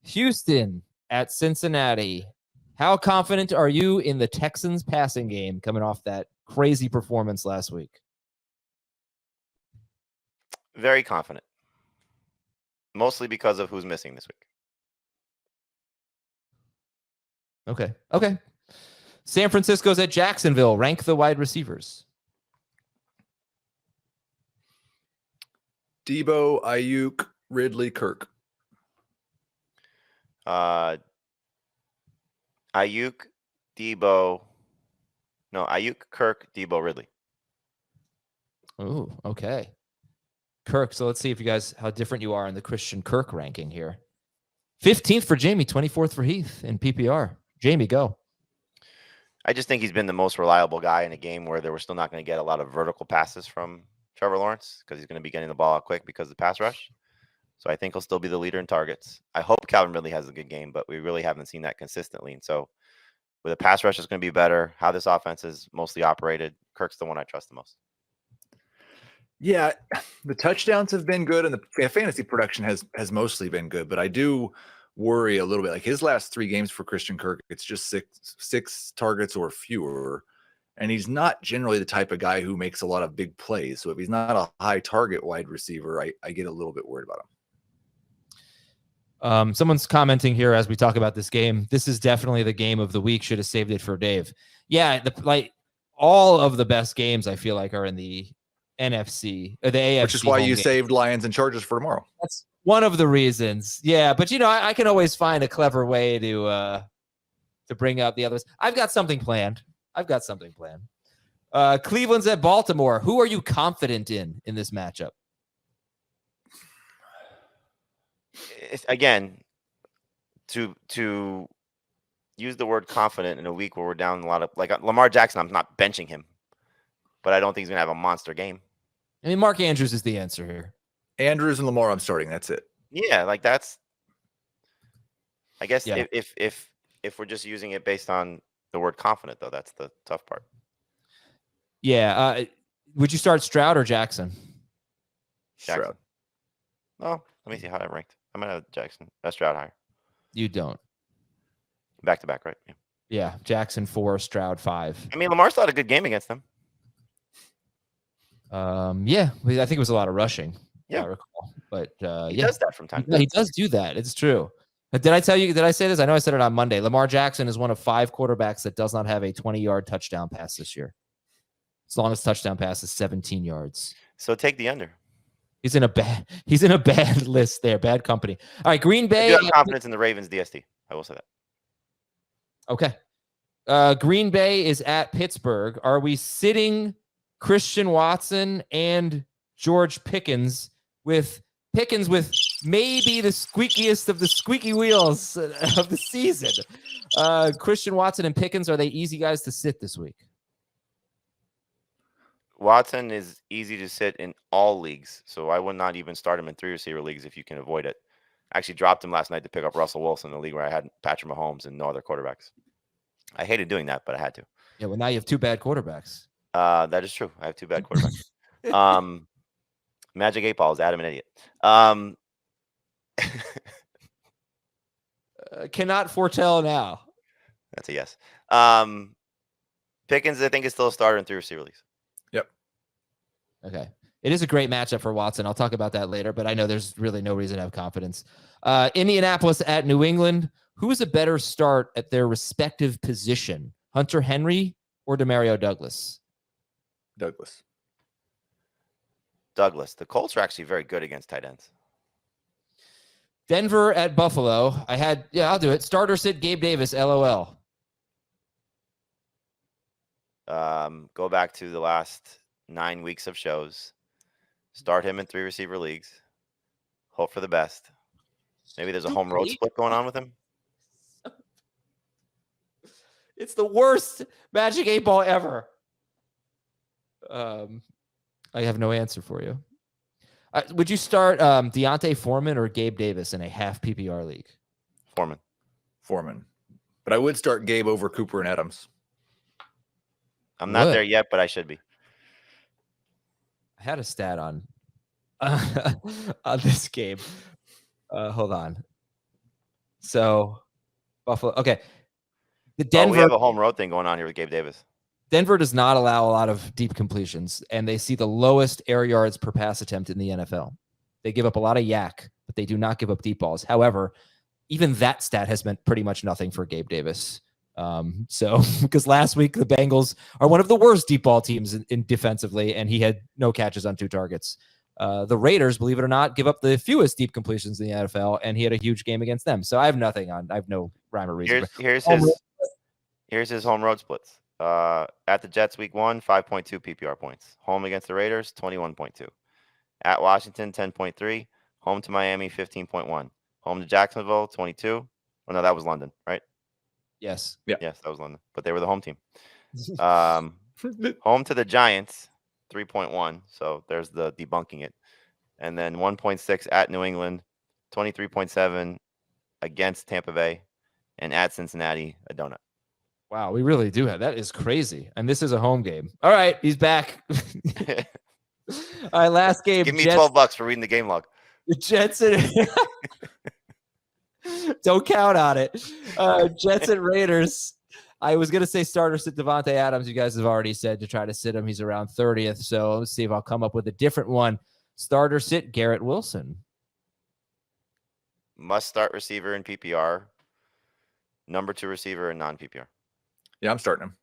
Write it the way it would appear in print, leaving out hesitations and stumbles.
Houston at Cincinnati. How confident are you in the Texans passing game coming off that crazy performance last week? Very confident. Mostly because of who's missing this week. Okay. San Francisco's at Jacksonville. Rank the wide receivers. Debo, Ayuk, Ridley, Kirk. Ayuk, Kirk, Debo, Ridley. Oh, okay. Kirk. So let's see if you guys, how different you are in the Christian Kirk ranking here. 15th for Jamie, 24th for Heath in PPR. Jamie, go. I just think he's been the most reliable guy in a game where they were still not going to get a lot of vertical passes from Trevor Lawrence because he's going to be getting the ball out quick because of the pass rush. So I think he'll still be the leader in targets. I hope Calvin Ridley has a good game, but we really haven't seen that consistently. And so with a pass rush is going to be better, how this offense is mostly operated, Kirk's the one I trust the most. Yeah, the touchdowns have been good, and the fantasy production has mostly been good. But I do worry a little bit. Like his last 3 games for Christian Kirk, it's just six targets or fewer, and he's not generally the type of guy who makes a lot of big plays. So if he's not a high target wide receiver, I get a little bit worried about him. Someone's commenting here as we talk about this game. This is definitely the game of the week. Should have saved it for Dave. Yeah, all of the best games I feel like are in the NFC or the AFC, which is why you saved Lions and Chargers for tomorrow. That's one of the reasons. Yeah, but I can always find a clever way to bring up the others. I've got something planned. Cleveland's at Baltimore. Who are you confident in this matchup? Again, to use the word confident in a week where we're down a lot of Lamar Jackson, I'm not benching him, but I don't think he's gonna have a monster game. I mean, Mark Andrews is the answer here. Andrews and Lamar, I'm starting. That's it. Yeah, that's. I guess if we're just using it based on the word confident, though, that's the tough part. Yeah. Would you start Stroud or Jackson? Stroud. Oh, let me see how I ranked. I'm gonna have Jackson. Stroud higher. You don't. Back to back, right? Yeah. Jackson 4, Stroud 5. I mean, Lamar still had a good game against them. Yeah, I think it was a lot of rushing. Yeah, I recall. But he does that from time to time. He does do that. It's true. But did I say this? I know I said it on Monday. Lamar Jackson is one of 5 quarterbacks that does not have a 20-yard touchdown pass this year. His longest touchdown pass is 17 yards. So take the under. He's in a bad list there, bad company. All right, Green Bay. I do have confidence in the Ravens DST. I will say that. Okay. Green Bay is at Pittsburgh. Are we sitting Christian Watson and George Pickens with maybe the squeakiest of the squeaky wheels of the season? Christian Watson and Pickens, are they easy guys to sit this week? Watson is easy to sit in all leagues, so I would not even start him in 3 receiver leagues if you can avoid it. I actually dropped him last night to pick up Russell Wilson in the league where I had Patrick Mahomes and no other quarterbacks. I hated doing that, but I had to. Yeah, well, now you have 2 bad quarterbacks. That is true. I have 2 bad quarterbacks. Magic 8 balls, Adam an idiot. Cannot foretell now. That's a yes. Pickens, I think, is still a starter in 3 receiver leagues. Yep. Okay. It is a great matchup for Watson. I'll talk about that later, but I know there's really no reason to have confidence. Indianapolis at New England. Who is a better start at their respective position? Hunter Henry or Demario Douglas? Douglas. The Colts are actually very good against tight ends. Denver at Buffalo. I'll do it. Starter sit Gabe Davis, LOL. Go back to the last 9 weeks of shows. Start him in 3 receiver leagues. Hope for the best. Maybe there's a home road split going on with him. It's the worst Magic 8 ball ever. I have no answer for you. Would you start Deontay Foreman or Gabe Davis in a half PPR league? Foreman. But I would start Gabe over Cooper and Adams. I'm not there yet, but I should be. I had a stat on this game. Hold on. So Buffalo. Okay. The Oh, we Denver have a home road thing going on here with Gabe Davis. Denver does not allow a lot of deep completions, and they see the lowest air yards per pass attempt in the NFL. They give up a lot of yak, but they do not give up deep balls. However, even that stat has meant pretty much nothing for Gabe Davis. So because last week the Bengals are one of the worst deep ball teams in defensively, and he had no catches on 2 targets. The Raiders, believe it or not, give up the fewest deep completions in the NFL, and he had a huge game against them. So I have no rhyme or reason. Here's his home road splits. At the Jets week 1, 5.2 PPR points. Home against the Raiders, 21.2. At Washington, 10.3. Home to Miami, 15.1. Home to Jacksonville, 22. Oh, no, that was London, right? Yes. Yeah. Yes, that was London, but they were the home team. Home to the Giants, 3.1. So there's the debunking it. And then 1.6 at New England, 23.7 against Tampa Bay, and at Cincinnati, a donut. Wow, we really do have that. Is crazy. And this is a home game. All right, he's back. All right, last game. Give me $12 for reading the game log. The Jets and don't count on it. Jets and Raiders. I was gonna say starter sit Devontae Adams. You guys have already said to try to sit him. He's around 30th. So let's see if I'll come up with a different one. Starter sit Garrett Wilson. Must start receiver in PPR. Number 2 receiver in non-PPR. Yeah, I'm starting him.